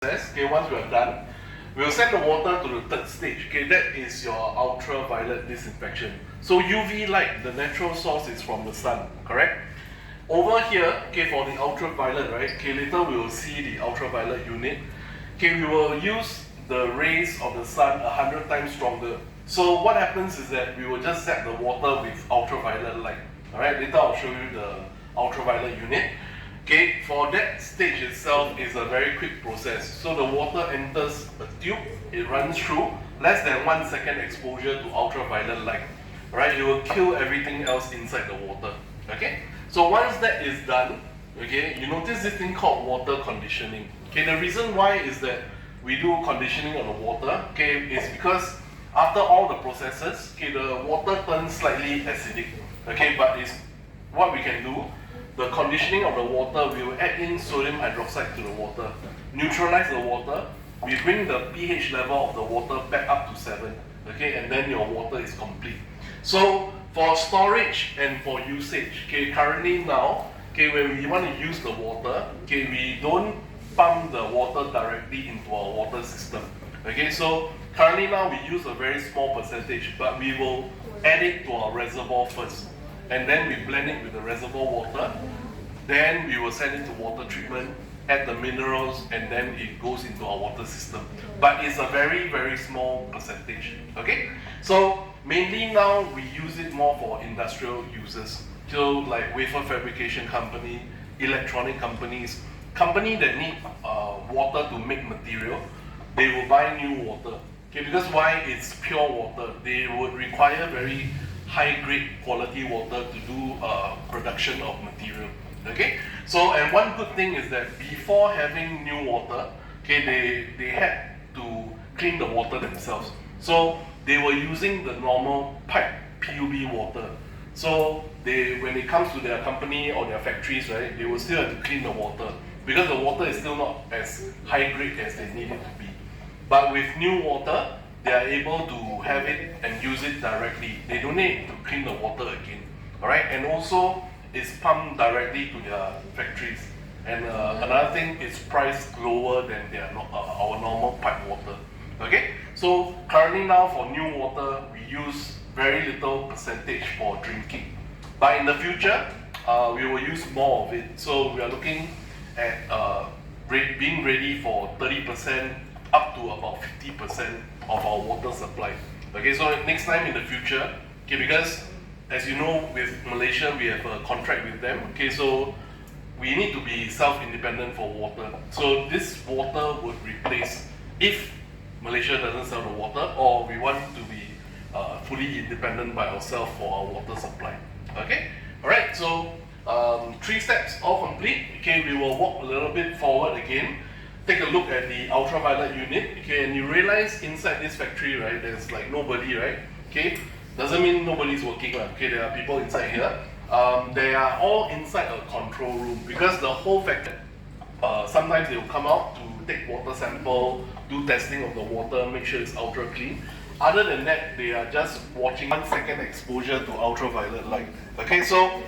Okay, once we are done, we'll send the water to the third stage. Okay, that is your ultraviolet disinfection. So UV light, the natural source is from the sun, correct? Over here, okay, for the ultraviolet, right? Okay, later we will see the ultraviolet unit. Okay, we will use the rays of the sun 100 times stronger. So what happens is that we will just zap the water with ultraviolet light. Alright, later I'll show you the ultraviolet unit. Okay, for that stage itself is a very quick process. So the water enters a tube, it runs through, less than 1 second exposure to ultraviolet light. Right, it will kill everything else inside the water. Okay, so once that is done, okay, you notice this thing called water conditioning. Okay, the reason why is that we do conditioning on the water, okay, is because after all the processes, okay, the water turns slightly acidic. Okay, but it's what we can do. The conditioning of the water, we will add in sodium hydroxide to the water, neutralize the water, we bring the pH level of the water back up to 7, okay, and then your water is complete. So for storage and for usage, okay, currently now, okay, when we want to use the water, okay, we don't pump the water directly into our water system. Okay, so currently now we use a very small percentage, but we will add it to our reservoir first. And then we blend it with the reservoir water. Then we will send it to water treatment, add the minerals, and then it goes into our water system. But it's a very, very small percentage. Okay? So mainly now we use it more for industrial uses. So like wafer fabrication company, electronic companies, company that need water to make material, they will buy new water. Okay, because why? It's pure water. They would require very high-grade quality water to do production of material. Okay, so and one good thing is that before having new water, okay, they had to clean the water themselves. So they were using the normal pipe PUB water. So when it comes to their company or their factories, right, they will still have to clean the water because the water is still not as high grade as they need it to be. But with new water, they are able to have it and use it directly. They don't need to clean the water again. Alright, and also it's pumped directly to their factories. And another thing, it's priced lower than our normal pipe water. Okay, so currently now for new water, we use very little percentage for drinking. But in the future, we will use more of it. So we are looking at being ready for 30% up to about 50% of our water supply. Okay, so next time in the future, okay, because as you know, with Malaysia, we have a contract with them. Okay, so we need to be self-independent for water. So this water would replace, if Malaysia doesn't sell the water, or we want to be fully independent by ourselves for our water supply. Okay, all right. So 3 steps all complete. Okay, we will walk a little bit forward again. Take a look at the ultraviolet unit, okay, and you realize inside this factory, right, there's like nobody, right, okay, doesn't mean nobody's working, okay, there are people inside here. They are all inside a control room because the whole factory, sometimes they will come out to take water sample, do testing of the water, make sure it's ultra clean. Other than that, they are just watching 1 second exposure to ultraviolet light. Okay, so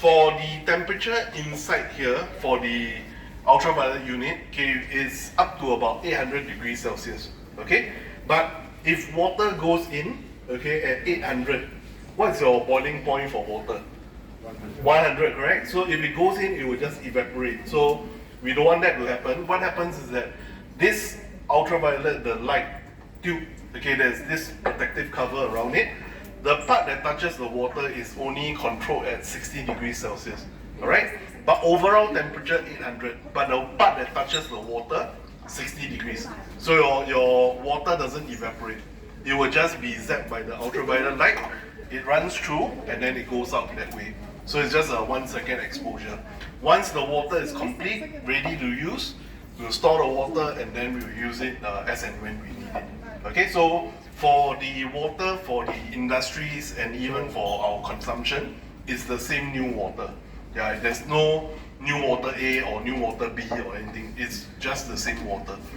for the temperature inside here, for the ultraviolet unit, okay, is up to about 800 degrees Celsius. Okay, but if water goes in, okay, at 800, what's your boiling point for water? 100, correct? So if it goes in, it will just evaporate. So we don't want that to happen. What happens is that this ultraviolet, the light tube, okay, there's this protective cover around it. The part that touches the water is only controlled at 60 degrees Celsius. Alright? But overall temperature 800, but the part that touches the water 60 degrees. So your water doesn't evaporate. It will just be zapped by the ultraviolet light. It runs through and then it goes out that way. So it's just a 1 second exposure. Once the water is complete, ready to use, we'll store the water and then we'll use it as and when we need it. Okay, so for the water, for the industries and even for our consumption, it's the same new water. Yeah, there's no new water A or new water B or anything. It's just the same water.